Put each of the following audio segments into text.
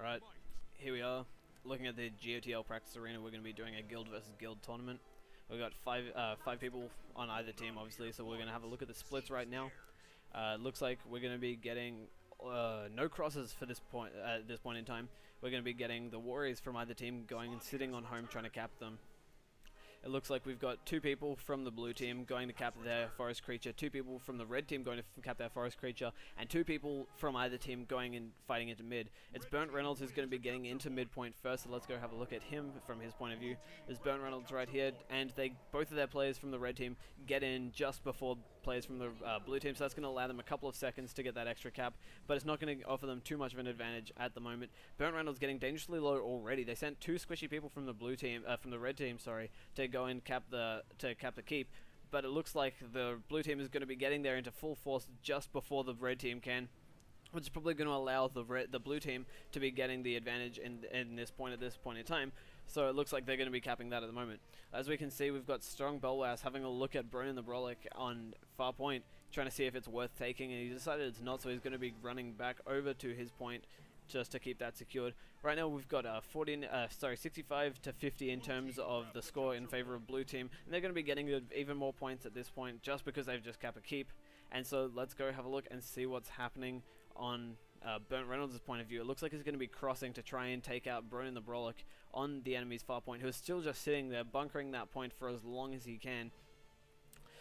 Right, here we are, looking at the GOTL practice arena. We're going to be doing a guild versus guild tournament. We've got five people on either team, obviously, so we're going to have a look at the splits right now. Looks like we're going to be getting no crosses for this point at this point in time. We're going to be getting the warriors from either team going and sitting on home trying to cap them. It looks like we've got 2 people from the blue team going to cap their forest creature, 2 people from the red team going to cap their forest creature, and 2 people from either team going and fighting into mid. It's Burnt Reynolds who's going to be getting into midpoint first, so let's go have a look at him from his point of view. There's Burnt Reynolds right here, and both of their players from the red team get in just before players from the blue team, so that's going to allow them a couple of seconds to get that extra cap, but it's not going to offer them too much of an advantage at the moment. Burnt Reynolds getting dangerously low already. They sent 2 squishy people from the blue team, from the red team, sorry, to go and cap the keep, but it looks like the blue team is going to be getting there into full force just before the red team can, which is probably going to allow the blue team to be getting the advantage in this point at this point in time. So it looks like they're going to be capping that at the moment. As we can see, we've got Strong Belwas having a look at Bronin the Brolic on far point, trying to see if it's worth taking, and he decided it's not, so he's going to be running back over to his point just to keep that secured. Right now we've got 65 to 50 in terms of the score in favor of blue team, and they're going to be getting even more points at this point just because they've just capped a keep. And so let's go have a look and see what's happening on Burnt Reynolds' point of view. It looks like he's going to be crossing to try and take out Bronin the Brolic on the enemy's far point, who is still just sitting there bunkering that point for as long as he can.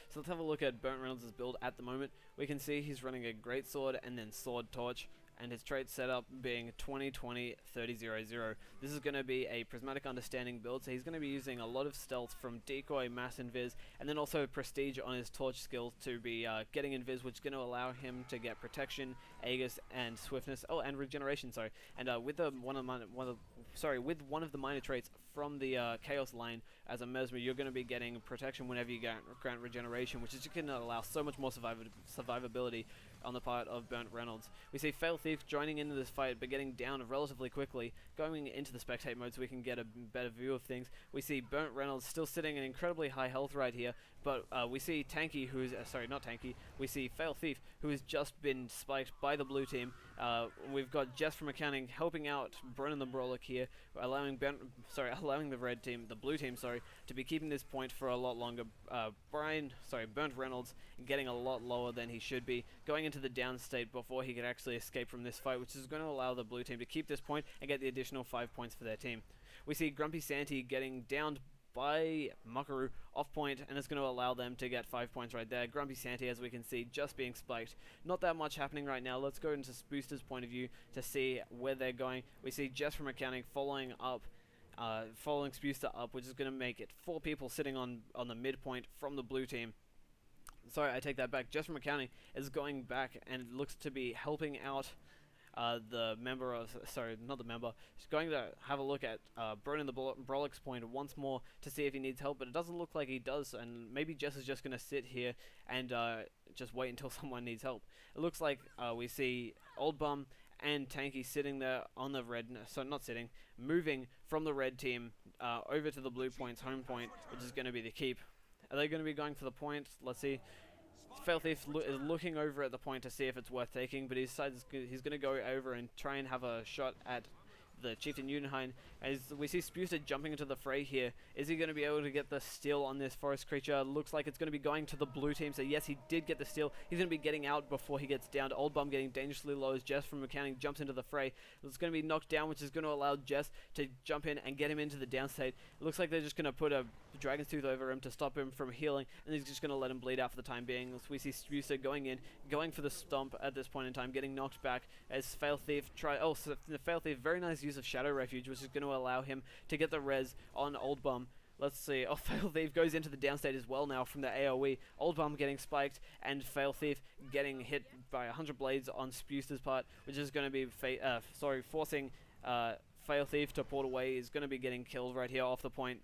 So let's have a look at Burnt Reynolds' build at the moment. We can see he's running a Great Sword and then Sword Torch, and his trait setup being 20-20-30-0-0. This is going to be a Prismatic Understanding build, so he's going to be using a lot of stealth from Decoy, Mass Invis, and then also Prestige on his Torch skills to be getting Invis, which is going to allow him to get Protection, Aegis, and Swiftness, and Regeneration, sorry. And with one of the minor traits from the Chaos line as a Mesmer, you're going to be getting Protection whenever you grant Regeneration, which is going to allow so much more survivability on the part of Burnt Reynolds. We see Fail Thief joining into this fight, but getting down relatively quickly, going into the spectate mode so we can get a better view of things. We see Burnt Reynolds still sitting in incredibly high health right here, but we see Tanky, who's sorry, not Tanky. We see Fail Thief, who has just been spiked by the blue team. We've got Jess from Accounting helping out Bronin the Brolic here, allowing the red team, the blue team, sorry, to be keeping this point for a lot longer. Burnt Reynolds getting a lot lower than he should be, going into the down state before he could actually escape from this fight, which is going to allow the blue team to keep this point and get the additional 5 points for their team. We see Grumpy Santy getting downed by Makaru off point, and it's going to allow them to get 5 points right there. Grumpy Santy, as we can see, just being spiked. Not that much happening right now. Let's go into Booster's point of view to see where they're going. We see Jess from Accounting following Spuster up, which is going to make it 4 people sitting on the midpoint from the blue team. Sorry, I take that back. Just from Accounting is going back and looks to be helping out the member of, sorry, not the member. She's going to have a look at Bronin the Brolic's point once more to see if he needs help, but it doesn't look like he does, and maybe Jess is just going to sit here and just wait until someone needs help. It looks like we see Old Bum and Tanky sitting there on the red, so not sitting, moving from the red team over to the blue point's home point, which is going to be the keep. Are they going to be going for the point? Let's see. Fail Thief is looking over at the point to see if it's worth taking, but he decides he's going to go over and try and have a shot at the Chieftain Udenheim. As we see Spuster jumping into the fray here, is he going to be able to get the steal on this forest creature? Looks like it's going to be going to the blue team, so yes, he did get the steal. He's going to be getting out before he gets down. Old Bum getting dangerously low as Jess from Accounting jumps into the fray. It's going to be knocked down, which is going to allow Jess to jump in and get him into the down state. It looks like they're just going to put a Dragon's Tooth over him to stop him from healing, and he's just going to let him bleed out for the time being. We see Spuster going for the stomp at this point in time, getting knocked back as Fail Thief the Fail Thief, very nice use of Shadow Refuge, which is going to allow him to get the res on Old Bum. Let's see. Oh, Fail Thief goes into the downstate as well now from the AoE. Old Bum getting spiked, and Fail Thief getting hit by 100 blades on Spuster's part, which is going to be forcing Fail Thief to port away. Is going to be getting killed right here off the point.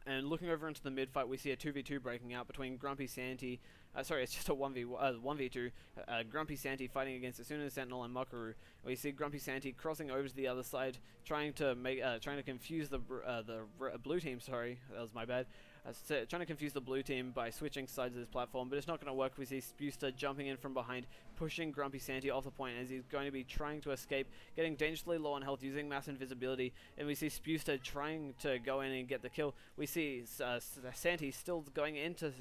And looking over into the mid fight, we see a 2v2 breaking out between Grumpy Santy. Sorry, it's just a 1v2. Grumpy Santy fighting against Asuna Sentinel and Makaru. We see Grumpy Santy crossing over to the other side, trying to confuse the blue team. Sorry, that was my bad. trying to confuse the blue team by switching sides of this platform, but it's not going to work. We see Spuster jumping in from behind, pushing Grumpy Santy off the point as he's going to be trying to escape, getting dangerously low on health using mass invisibility, and we see Spuster trying to go in and get the kill. We see Santy still going into,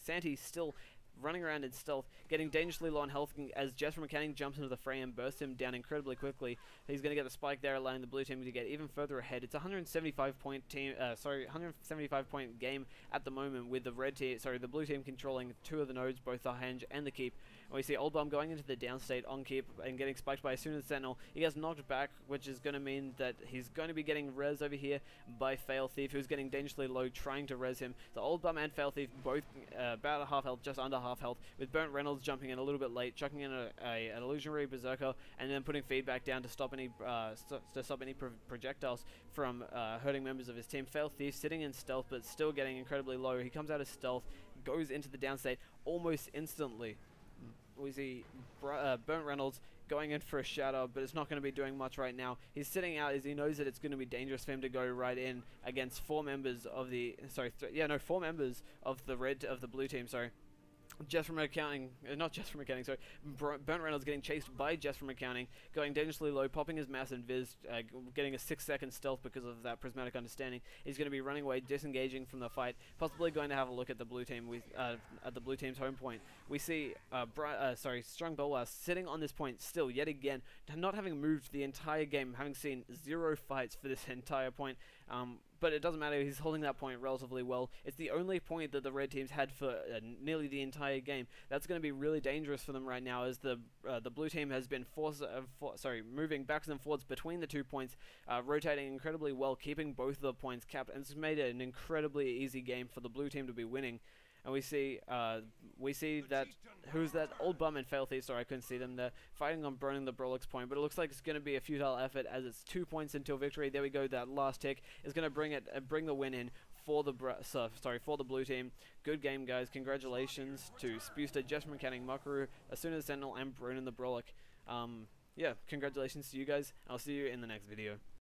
Santy still running around in stealth, getting dangerously low on health as Jesper Mechanic jumps into the fray and bursts him down incredibly quickly. He's going to get the spike there, allowing the blue team to get even further ahead. It's a 175 point team, 175 point game at the moment, with the the blue team controlling 2 of the nodes, both the henge and the keep. And we see Old Bum going into the downstate on keep and getting spiked by as soon as Sentinel. He gets knocked back, which is going to mean that he's going to be getting res over here by Fail Thief, who's getting dangerously low, trying to res him. So Old Bum and Fail Thief both about a half health, just under half health, with Burnt Reynolds jumping in a little bit late, chucking in an illusionary berserker, and then putting feedback down to stop any projectiles from hurting members of his team. Fail Thief sitting in stealth, but still getting incredibly low. He comes out of stealth, goes into the downstate almost instantly. We see Burnt Reynolds going in for a shatter, but it's not going to be doing much right now. He's sitting out as he knows that it's going to be dangerous for him to go right in against 4 members of the 4 members of the blue team. Sorry. Just from accounting, not just from accounting, sorry. Burnt Reynolds getting chased by just from accounting, going dangerously low, popping his mass and Viz, getting a 6-second stealth because of that prismatic understanding. He's going to be running away, disengaging from the fight, possibly going to have a look at the blue team at the blue team's home point. We see Strong Bolas sitting on this point still yet again, not having moved the entire game, having seen 0 fights for this entire point. But it doesn't matter, he's holding that point relatively well. It's the only point that the red team's had for nearly the entire game. That's going to be really dangerous for them right now, as the blue team has been moving backwards and forwards between the 2 points, rotating incredibly well, keeping both of the points capped, and it's made it an incredibly easy game for the blue team to be winning. And we see that, who's that? Old Bum and Fail Thief, sorry I couldn't see them there, fighting on burning the Brolix point, but it looks like it's going to be a futile effort as it's 2 points until victory. There we go, that last tick is going to bring the win in for the blue team. Good game, guys. Congratulations to Spuster, Jesper Mechanic, Makaru, as soon as Sentinel, and Bronin the Brolic. Yeah, congratulations to you guys. I'll see you in the next video.